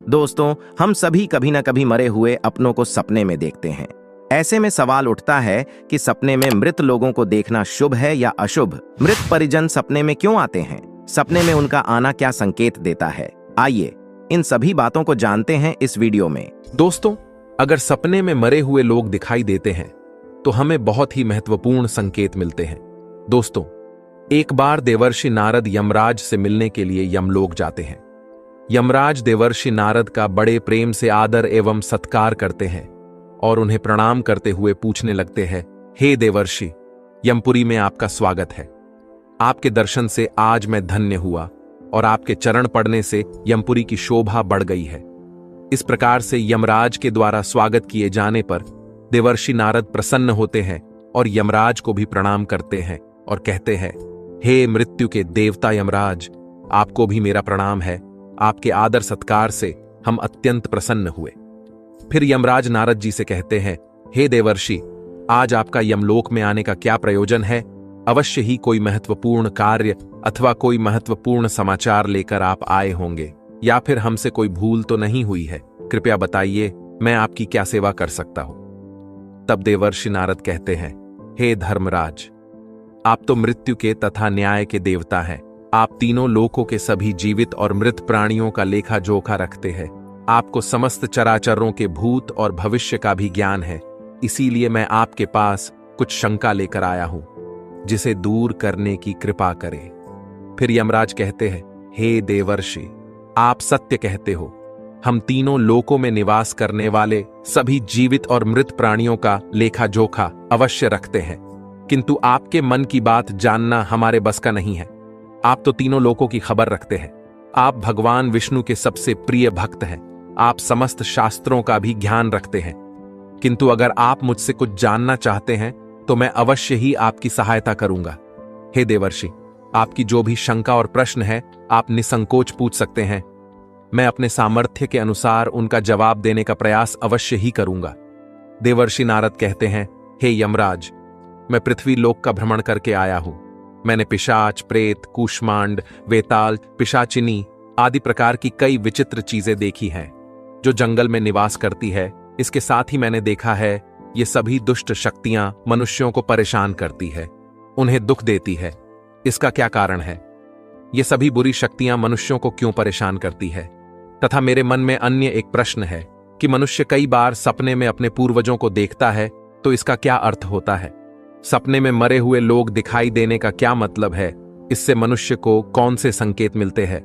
दोस्तों, हम सभी कभी न कभी मरे हुए अपनों को सपने में देखते हैं। ऐसे में सवाल उठता है कि सपने में मृत लोगों को देखना शुभ है या अशुभ? मृत परिजन सपने में क्यों आते हैं? सपने में उनका आना क्या संकेत देता है? आइए इन सभी बातों को जानते हैं इस वीडियो में। दोस्तों, अगर सपने में मरे हुए लोग दिखाई देते हैं तो हमें बहुत ही महत्वपूर्ण संकेत मिलते हैं। दोस्तों, एक बार देवर्षि नारद यमराज से मिलने के लिए यमलोक जाते हैं। यमराज देवर्षि नारद का बड़े प्रेम से आदर एवं सत्कार करते हैं और उन्हें प्रणाम करते हुए पूछने लगते हैं, हे देवर्षि, यमपुरी में आपका स्वागत है। आपके दर्शन से आज मैं धन्य हुआ और आपके चरण पड़ने से यमपुरी की शोभा बढ़ गई है। इस प्रकार से यमराज के द्वारा स्वागत किए जाने पर देवर्षि नारद प्रसन्न होते हैं और यमराज को भी प्रणाम करते हैं और कहते हैं, हे मृत्यु के देवता यमराज, आपको भी मेरा प्रणाम है। आपके आदर सत्कार से हम अत्यंत प्रसन्न हुए। फिर यमराज नारद जी से कहते हैं, हे देवर्षि, आज आपका यमलोक में आने का क्या प्रयोजन है? अवश्य ही कोई महत्वपूर्ण कार्य अथवा कोई महत्वपूर्ण समाचार लेकर आप आए होंगे, या फिर हमसे कोई भूल तो नहीं हुई है? कृपया बताइए, मैं आपकी क्या सेवा कर सकता हूं? तब देवर्षि नारद कहते हैं, हे धर्मराज, आप तो मृत्यु के तथा न्याय के देवता हैं। आप तीनों लोकों के सभी जीवित और मृत प्राणियों का लेखा जोखा रखते हैं। आपको समस्त चराचरों के भूत और भविष्य का भी ज्ञान है। इसीलिए मैं आपके पास कुछ शंका लेकर आया हूं, जिसे दूर करने की कृपा करें। फिर यमराज कहते हैं, हे देवर्षि, आप सत्य कहते हो। हम तीनों लोकों में निवास करने वाले सभी जीवित और मृत प्राणियों का लेखा जोखा अवश्य रखते हैं, किंतु आपके मन की बात जानना हमारे बस का नहीं है। आप तो तीनों लोकों की खबर रखते हैं। आप भगवान विष्णु के सबसे प्रिय भक्त हैं। आप समस्त शास्त्रों का भी ज्ञान रखते हैं। किंतु अगर आप मुझसे कुछ जानना चाहते हैं तो मैं अवश्य ही आपकी सहायता करूंगा। हे देवर्षि, आपकी जो भी शंका और प्रश्न है आप निसंकोच पूछ सकते हैं। मैं अपने सामर्थ्य के अनुसार उनका जवाब देने का प्रयास अवश्य ही करूंगा। देवर्षि नारद कहते हैं, हे यमराज, मैं पृथ्वी लोक का भ्रमण करके आया हूं। मैंने पिशाच, प्रेत, कूष्मांड, वेताल, पिशाचिनी आदि प्रकार की कई विचित्र चीजें देखी हैं जो जंगल में निवास करती है। इसके साथ ही मैंने देखा है ये सभी दुष्ट शक्तियां मनुष्यों को परेशान करती है, उन्हें दुख देती है। इसका क्या कारण है? ये सभी बुरी शक्तियां मनुष्यों को क्यों परेशान करती है? तथा मेरे मन में अन्य एक प्रश्न है कि मनुष्य कई बार सपने में अपने पूर्वजों को देखता है, तो इसका क्या अर्थ होता है? सपने में मरे हुए लोग दिखाई देने का क्या मतलब है? इससे मनुष्य को कौन से संकेत मिलते हैं?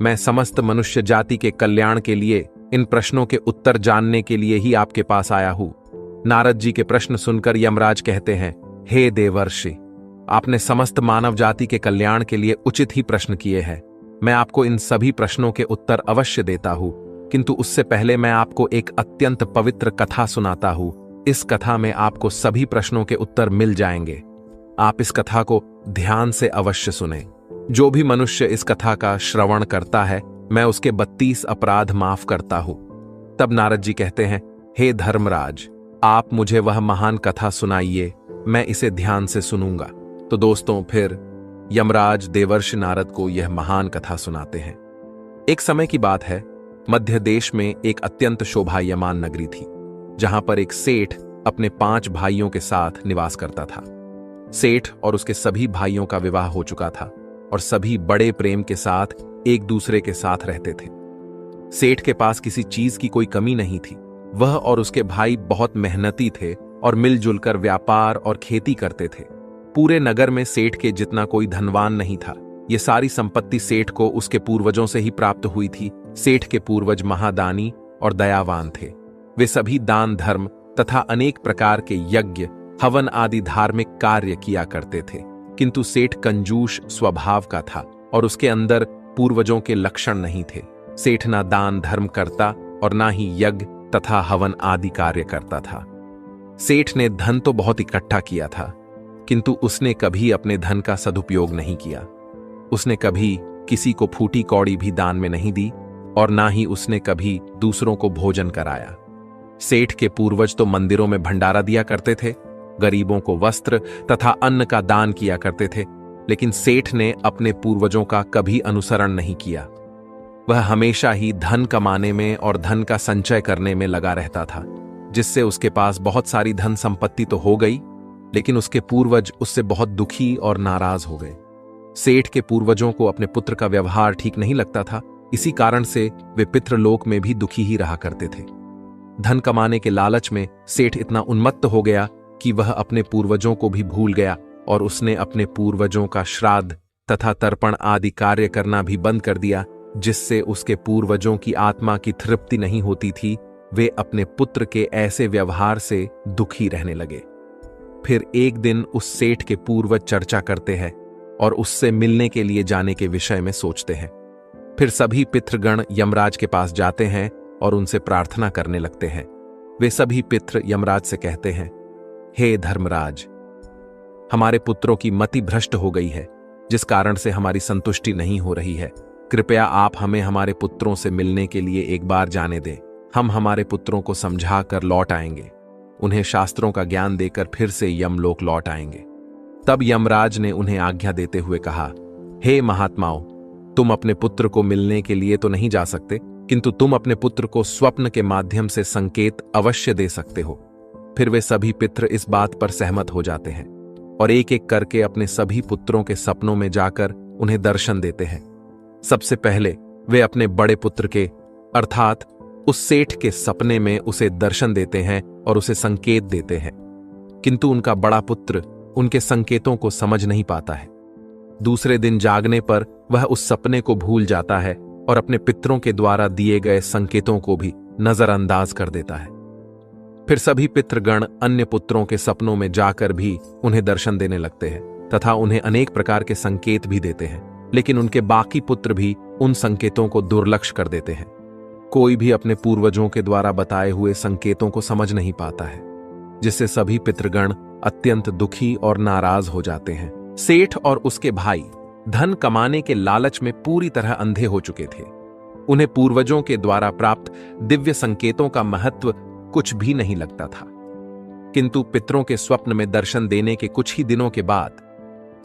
मैं समस्त मनुष्य जाति के कल्याण के लिए इन प्रश्नों के उत्तर जानने के लिए ही आपके पास आया हूं। नारद जी के प्रश्न सुनकर यमराज कहते हैं, हे देवर्षि, आपने समस्त मानव जाति के कल्याण के लिए उचित ही प्रश्न किए हैं। मैं आपको इन सभी प्रश्नों के उत्तर अवश्य देता हूं, किंतु उससे पहले मैं आपको एक अत्यंत पवित्र कथा सुनाता हूं। इस कथा में आपको सभी प्रश्नों के उत्तर मिल जाएंगे। आप इस कथा को ध्यान से अवश्य सुने। जो भी मनुष्य इस कथा का श्रवण करता है, मैं उसके 32 अपराध माफ करता हूं। तब नारद जी कहते हैं, हे धर्मराज, आप मुझे वह महान कथा सुनाइए, मैं इसे ध्यान से सुनूंगा। तो दोस्तों, फिर यमराज देवर्षि नारद को यह महान कथा सुनाते हैं। एक समय की बात है, मध्य देश में एक अत्यंत शोभायमान नगरी थी, जहां पर एक सेठ अपने 5 भाइयों के साथ निवास करता था। सेठ और उसके सभी भाइयों का विवाह हो चुका था और सभी बड़े प्रेम के साथ एक दूसरे के साथ रहते थे। सेठ के पास किसी चीज की कोई कमी नहीं थी। वह और उसके भाई बहुत मेहनती थे और मिलजुल कर व्यापार और खेती करते थे। पूरे नगर में सेठ के जितना कोई धनवान नहीं था। ये सारी संपत्ति सेठ को उसके पूर्वजों से ही प्राप्त हुई थी। सेठ के पूर्वज महादानी और दयावान थे। वे सभी दान धर्म तथा अनेक प्रकार के यज्ञ, हवन आदि धार्मिक कार्य किया करते थे। किंतु सेठ कंजूस स्वभाव का था और उसके अंदर पूर्वजों के लक्षण नहीं थे। सेठ ना दान धर्म करता और ना ही यज्ञ तथा हवन आदि कार्य करता था। सेठ ने धन तो बहुत इकट्ठा किया था, किंतु उसने कभी अपने धन का सदुपयोग नहीं किया। उसने कभी किसी को फूटी कौड़ी भी दान में नहीं दी और ना ही उसने कभी दूसरों को भोजन कराया। सेठ के पूर्वज तो मंदिरों में भंडारा दिया करते थे, गरीबों को वस्त्र तथा अन्न का दान किया करते थे, लेकिन सेठ ने अपने पूर्वजों का कभी अनुसरण नहीं किया। वह हमेशा ही धन कमाने में और धन का संचय करने में लगा रहता था, जिससे उसके पास बहुत सारी धन संपत्ति तो हो गई, लेकिन उसके पूर्वज उससे बहुत दुखी और नाराज हो गए। सेठ के पूर्वजों को अपने पुत्र का व्यवहार ठीक नहीं लगता था, इसी कारण से वे पितृलोक में भी दुखी ही रहा करते थे। धन कमाने के लालच में सेठ इतना उन्मत्त हो गया कि वह अपने पूर्वजों को भी भूल गया और उसने अपने पूर्वजों का श्राद्ध तथा तर्पण आदि कार्य करना भी बंद कर दिया, जिससे उसके पूर्वजों की आत्मा की तृप्ति नहीं होती थी। वे अपने पुत्र के ऐसे व्यवहार से दुखी रहने लगे। फिर एक दिन उस सेठ के पूर्वज चर्चा करते हैं और उससे मिलने के लिए जाने के विषय में सोचते हैं। फिर सभी पितृगण यमराज के पास जाते हैं और उनसे प्रार्थना करने लगते हैं। वे सभी पितृ यमराज से कहते हैं, हे धर्मराज, हमारे पुत्रों की मति भ्रष्ट हो गई है, जिस कारण से हमारी संतुष्टि नहीं हो रही है। कृपया आप हमें हमारे पुत्रों से मिलने के लिए एक बार जाने दें। हम हमारे पुत्रों को समझा कर लौट आएंगे, उन्हें शास्त्रों का ज्ञान देकर फिर से यमलोक लौट आएंगे। तब यमराज ने उन्हें आज्ञा देते हुए कहा, हे महात्माओं, तुम अपने पुत्र को मिलने के लिए तो नहीं जा सकते, किंतु तुम अपने पुत्र को स्वप्न के माध्यम से संकेत अवश्य दे सकते हो। फिर वे सभी पितृ इस बात पर सहमत हो जाते हैं और एक एक करके अपने सभी पुत्रों के सपनों में जाकर उन्हें दर्शन देते हैं। सबसे पहले वे अपने बड़े पुत्र के अर्थात उस सेठ के सपने में उसे दर्शन देते हैं और उसे संकेत देते हैं, किंतु उनका बड़ा पुत्र उनके संकेतों को समझ नहीं पाता है। दूसरे दिन जागने पर वह उस सपने को भूल जाता है और अपने पितरों के द्वारा दिए गए संकेतों को भी नजरअंदाज कर देता है। फिर सभी पितृगण अन्य पुत्रों के सपनों में जाकर भी उन्हें दर्शन देने लगते हैं तथा उन्हें अनेक प्रकार के संकेत भी देते हैं, लेकिन उनके बाकी पुत्र भी उन संकेतों को दुर्लक्ष्य कर देते हैं। कोई भी अपने पूर्वजों के द्वारा बताए हुए संकेतों को समझ नहीं पाता है, जिससे सभी पितृगण अत्यंत दुखी और नाराज हो जाते हैं। सेठ और उसके भाई धन कमाने के लालच में पूरी तरह अंधे हो चुके थे। उन्हें पूर्वजों के द्वारा प्राप्त दिव्य संकेतों का महत्व कुछ भी नहीं लगता था, किंतु पितरों के स्वप्न में दर्शन देने के कुछ ही दिनों के बाद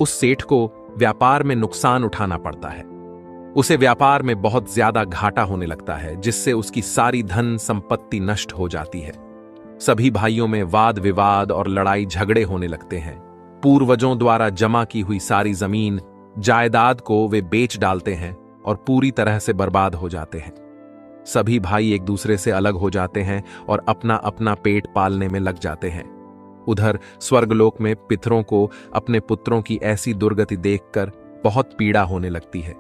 उस सेठ को व्यापार में नुकसान उठाना पड़ता है। उसे व्यापार में बहुत ज्यादा घाटा होने लगता है, जिससे उसकी सारी धन संपत्ति नष्ट हो जाती है। सभी भाइयों में वाद विवाद और लड़ाई झगड़े होने लगते हैं। पूर्वजों द्वारा जमा की हुई सारी जमीन जायदाद को वे बेच डालते हैं और पूरी तरह से बर्बाद हो जाते हैं। सभी भाई एक दूसरे से अलग हो जाते हैं और अपना अपना पेट पालने में लग जाते हैं। उधर स्वर्गलोक में पितरों को अपने पुत्रों की ऐसी दुर्गति देखकर बहुत पीड़ा होने लगती है।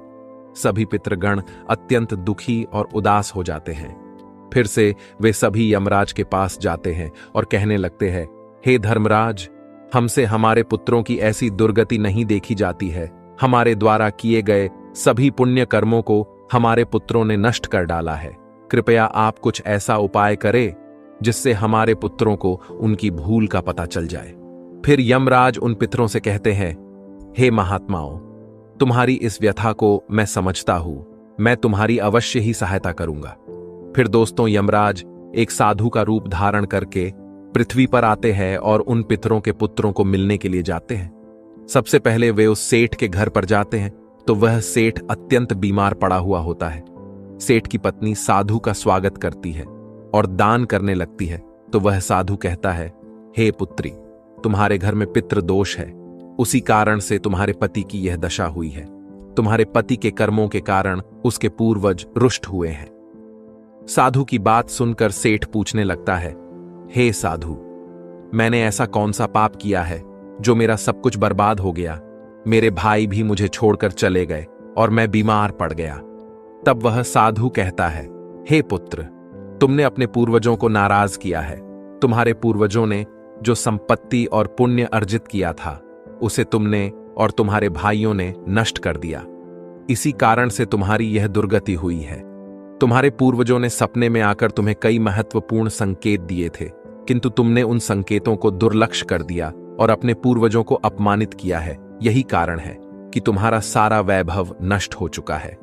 सभी पितृगण अत्यंत दुखी और उदास हो जाते हैं। फिर से वे सभी यमराज के पास जाते हैं और कहने लगते हैं, हे धर्मराज, हमसे हमारे पुत्रों की ऐसी दुर्गति नहीं देखी जाती है। हमारे द्वारा किए गए सभी पुण्य कर्मों को हमारे पुत्रों ने नष्ट कर डाला है। कृपया आप कुछ ऐसा उपाय करें जिससे हमारे पुत्रों को उनकी भूल का पता चल जाए। फिर यमराज उन पितरों से कहते हैं, हे महात्माओं, तुम्हारी इस व्यथा को मैं समझता हूं, मैं तुम्हारी अवश्य ही सहायता करूंगा। फिर दोस्तों यमराज एक साधु का रूप धारण करके पृथ्वी पर आते हैं और उन पितरों के पुत्रों को मिलने के लिए जाते हैं। सबसे पहले वे उस सेठ के घर पर जाते हैं तो वह सेठ अत्यंत बीमार पड़ा हुआ होता है। सेठ की पत्नी साधु का स्वागत करती है और दान करने लगती है तो वह साधु कहता है, हे पुत्री, तुम्हारे घर में पितृ दोष है, उसी कारण से तुम्हारे पति की यह दशा हुई है। तुम्हारे पति के कर्मों के कारण उसके पूर्वज रुष्ट हुए हैं। साधु की बात सुनकर सेठ पूछने लगता है, हे साधु, मैंने ऐसा कौन सा पाप किया है जो मेरा सब कुछ बर्बाद हो गया? मेरे भाई भी मुझे छोड़कर चले गए और मैं बीमार पड़ गया। तब वह साधु कहता है, हे पुत्र, तुमने अपने पूर्वजों को नाराज किया है। तुम्हारे पूर्वजों ने जो संपत्ति और पुण्य अर्जित किया था उसे तुमने और तुम्हारे भाइयों ने नष्ट कर दिया। इसी कारण से तुम्हारी यह दुर्गति हुई है। तुम्हारे पूर्वजों ने सपने में आकर तुम्हें कई महत्वपूर्ण संकेत दिए थे, किंतु तुमने उन संकेतों को दुर्लक्ष्य कर दिया और अपने पूर्वजों को अपमानित किया है। यही कारण है कि तुम्हारा सारा वैभव नष्ट हो चुका है।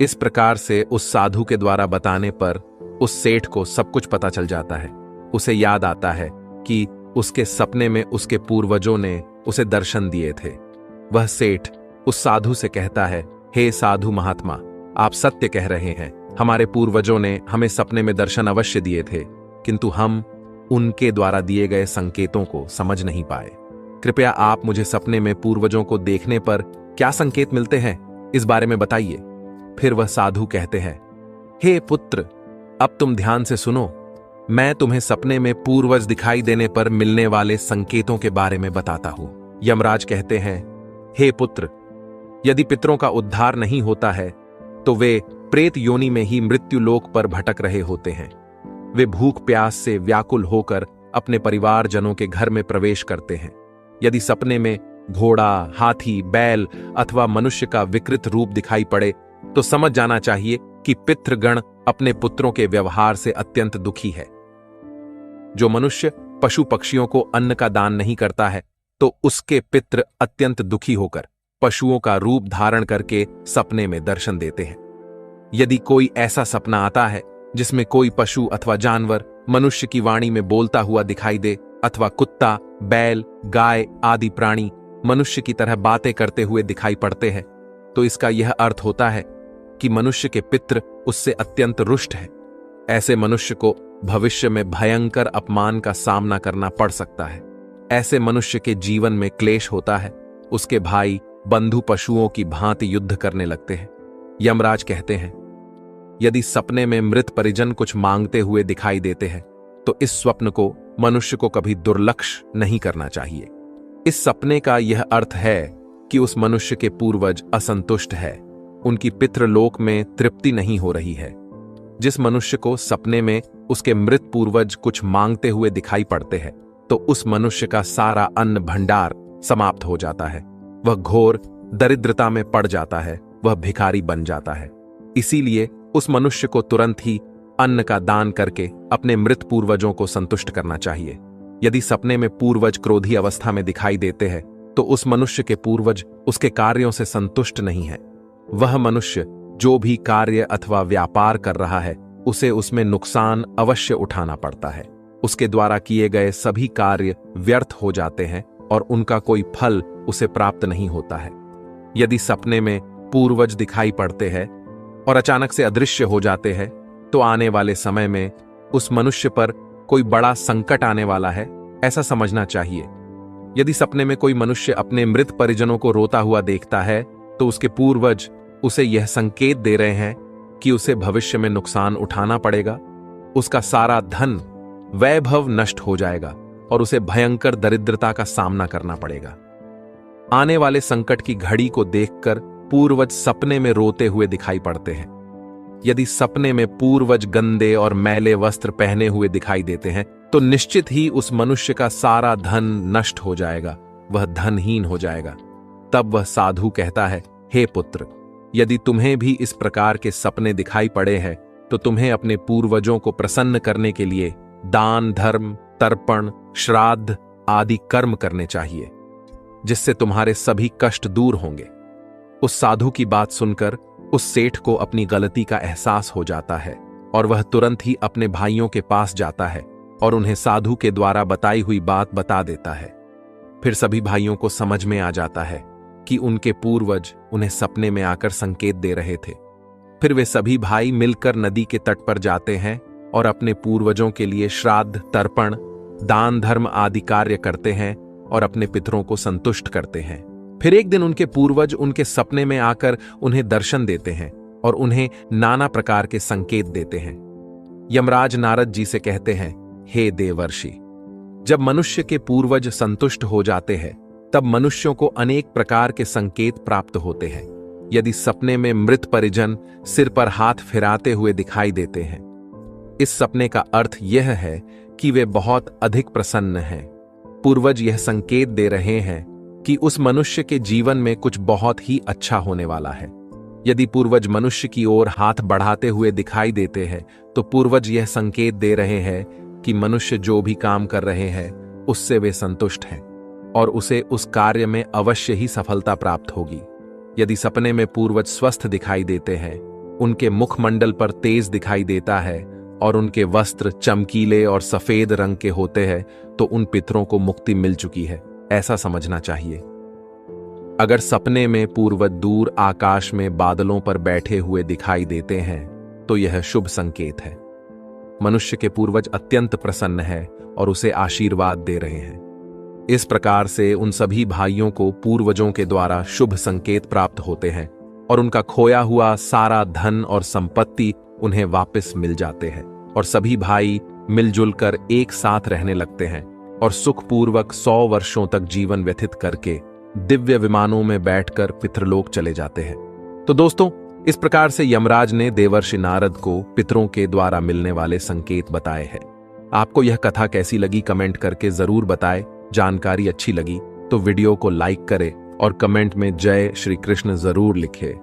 इस प्रकार से उस साधु के द्वारा बताने पर उस सेठ को सब कुछ पता चल जाता है। उसे याद आता है कि उसके सपने में उसके पूर्वजों ने उसे दर्शन दिए थे। वह सेठ उस साधु से कहता है, हे साधु महात्मा, आप सत्य कह रहे हैं। हमारे पूर्वजों ने हमें सपने में दर्शन अवश्य दिए थे, किंतु हम उनके द्वारा दिए गए संकेतों को समझ नहीं पाए। कृपया आप मुझे सपने में पूर्वजों को देखने पर क्या संकेत मिलते हैं, इस बारे में बताइए। फिर वह साधु कहते हैं, हे पुत्र, अब तुम ध्यान से सुनो। मैं तुम्हें सपने में पूर्वज दिखाई देने पर मिलने वाले संकेतों के बारे में बताता हूं। यमराज कहते हैं, हे पुत्र, यदि पितरों का उद्धार नहीं होता है तो वे प्रेत योनि में ही मृत्यु लोक पर भटक रहे होते हैं। वे भूख प्यास से व्याकुल होकर अपने परिवारजनों के घर में प्रवेश करते हैं। यदि सपने में घोड़ा, हाथी, बैल अथवा मनुष्य का विकृत रूप दिखाई पड़े तो समझ जाना चाहिए कि पितृगण अपने पुत्रों के व्यवहार से अत्यंत दुखी है। जो मनुष्य पशु पक्षियों को अन्न का दान नहीं करता है तो उसके पितृ अत्यंत दुखी होकर पशुओं का रूप धारण करके सपने में दर्शन देते हैं। यदि कोई ऐसा सपना आता है जिसमें कोई पशु अथवा जानवर मनुष्य की वाणी में बोलता हुआ दिखाई दे, अथवा कुत्ता, बैल, गाय आदि प्राणी मनुष्य की तरह बातें करते हुए दिखाई पड़ते हैं, तो इसका यह अर्थ होता है कि मनुष्य के पितृ उससे अत्यंत रुष्ट है। ऐसे मनुष्य को भविष्य में भयंकर अपमान का सामना करना पड़ सकता है। ऐसे मनुष्य के जीवन में क्लेश होता है। उसके भाई बंधु पशुओं की भांति युद्ध करने लगते हैं। यमराज कहते हैं, यदि सपने में मृत परिजन कुछ मांगते हुए दिखाई देते हैं तो इस स्वप्न को मनुष्य को कभी दुर्लक्ष्य नहीं करना चाहिए। इस सपने का यह अर्थ है कि उस मनुष्य के पूर्वज असंतुष्ट है, उनकी पितृलोक में तृप्ति नहीं हो रही है। जिस मनुष्य को सपने में उसके मृत पूर्वज कुछ मांगते हुए दिखाई पड़ते हैं तो उस मनुष्य का सारा अन्न भंडार समाप्त हो जाता है। वह घोर दरिद्रता में पड़ जाता है, वह भिखारी बन जाता है। इसीलिए उस मनुष्य को तुरंत ही अन्न का दान करके अपने मृत पूर्वजों को संतुष्ट करना चाहिए। यदि सपने में पूर्वज क्रोधी अवस्था में दिखाई देते हैं तो उस मनुष्य के पूर्वज उसके कार्यों से संतुष्ट नहीं है। वह मनुष्य जो भी कार्य अथवा व्यापार कर रहा है उसे उसमें नुकसान अवश्य उठाना पड़ता है। उसके द्वारा किए गए सभी कार्य व्यर्थ हो जाते हैं और उनका कोई फल उसे प्राप्त नहीं होता है। यदि सपने में पूर्वज दिखाई पड़ते हैं और अचानक से अदृश्य हो जाते हैं तो आने वाले समय में उस मनुष्य पर कोई बड़ा संकट आने वाला है, ऐसा समझना चाहिए। यदि सपने में कोई मनुष्य अपने मृत परिजनों को रोता हुआ देखता है तो उसके पूर्वज उसे यह संकेत दे रहे हैं कि उसे भविष्य में नुकसान उठाना पड़ेगा। उसका सारा धन, वैभव नष्ट हो जाएगा और उसे भयंकर दरिद्रता का सामना करना पड़ेगा। आने वाले संकट की घड़ी को देखकर पूर्वज सपने में रोते हुए दिखाई पड़ते हैं। यदि सपने में पूर्वज गंदे और मैले वस्त्र पहने हुए दिखाई देते हैं तो निश्चित ही उस मनुष्य का सारा धन नष्ट हो जाएगा, वह धनहीन हो जाएगा। तब वह साधु कहता है, हे पुत्र, यदि तुम्हें भी इस प्रकार के सपने दिखाई पड़े हैं तो तुम्हें अपने पूर्वजों को प्रसन्न करने के लिए दान, धर्म, तर्पण, श्राद्ध आदि कर्म करने चाहिए, जिससे तुम्हारे सभी कष्ट दूर होंगे। उस साधु की बात सुनकर उस सेठ को अपनी गलती का एहसास हो जाता है और वह तुरंत ही अपने भाइयों के पास जाता है और उन्हें साधु के द्वारा बताई हुई बात बता देता है। फिर सभी भाइयों को समझ में आ जाता है कि उनके पूर्वज उन्हें सपने में आकर संकेत दे रहे थे। फिर वे सभी भाई मिलकर नदी के तट पर जाते हैं और अपने पूर्वजों के लिए श्राद्ध, तर्पण, दान, धर्म आदि कार्य करते हैं और अपने पितरों को संतुष्ट करते हैं। फिर एक दिन उनके पूर्वज उनके सपने में आकर उन्हें दर्शन देते हैं और उन्हें नाना प्रकार के संकेत देते हैं। यमराज नारद जी से कहते हैं, हे देवर्षि, जब मनुष्य के पूर्वज संतुष्ट हो जाते हैं तब मनुष्यों को अनेक प्रकार के संकेत प्राप्त होते हैं। यदि सपने में मृत परिजन सिर पर हाथ फिराते हुए दिखाई देते हैं, इस सपने का अर्थ यह है कि वे बहुत अधिक प्रसन्न हैं। पूर्वज यह संकेत दे रहे हैं कि उस मनुष्य के जीवन में कुछ बहुत ही अच्छा होने वाला है। यदि पूर्वज मनुष्य की ओर हाथ बढ़ाते हुए दिखाई देते हैं तो पूर्वज यह संकेत दे रहे हैं कि मनुष्य जो भी काम कर रहे हैं उससे वे संतुष्ट हैं और उसे उस कार्य में अवश्य ही सफलता प्राप्त होगी। यदि सपने में पूर्वज स्वस्थ दिखाई देते हैं, उनके मुखमंडल पर तेज दिखाई देता है और उनके वस्त्र चमकीले और सफेद रंग के होते हैं तो उन पितरों को मुक्ति मिल चुकी है, ऐसा समझना चाहिए। अगर सपने में पूर्वज दूर आकाश में बादलों पर बैठे हुए दिखाई देते हैं तो यह शुभ संकेत है। मनुष्य के पूर्वज अत्यंत प्रसन्न है और उसे आशीर्वाद दे रहे हैं। इस प्रकार से उन सभी भाइयों को पूर्वजों के द्वारा शुभ संकेत प्राप्त होते हैं और उनका खोया हुआ सारा धन और संपत्ति उन्हें वापस मिल जाते हैं और सभी भाई मिलजुल कर एक साथ रहने लगते हैं और सुखपूर्वक 100 वर्षों तक जीवन व्यतीत करके दिव्य विमानों में बैठकर पितृलोक चले जाते हैं। तो दोस्तों, इस प्रकार से यमराज ने देवर्षि नारद को पितरों के द्वारा मिलने वाले संकेत बताए हैं। आपको यह कथा कैसी लगी कमेंट करके जरूर बताएं। जानकारी अच्छी लगी तो वीडियो को लाइक करें और कमेंट में जय श्री कृष्ण जरूर लिखें।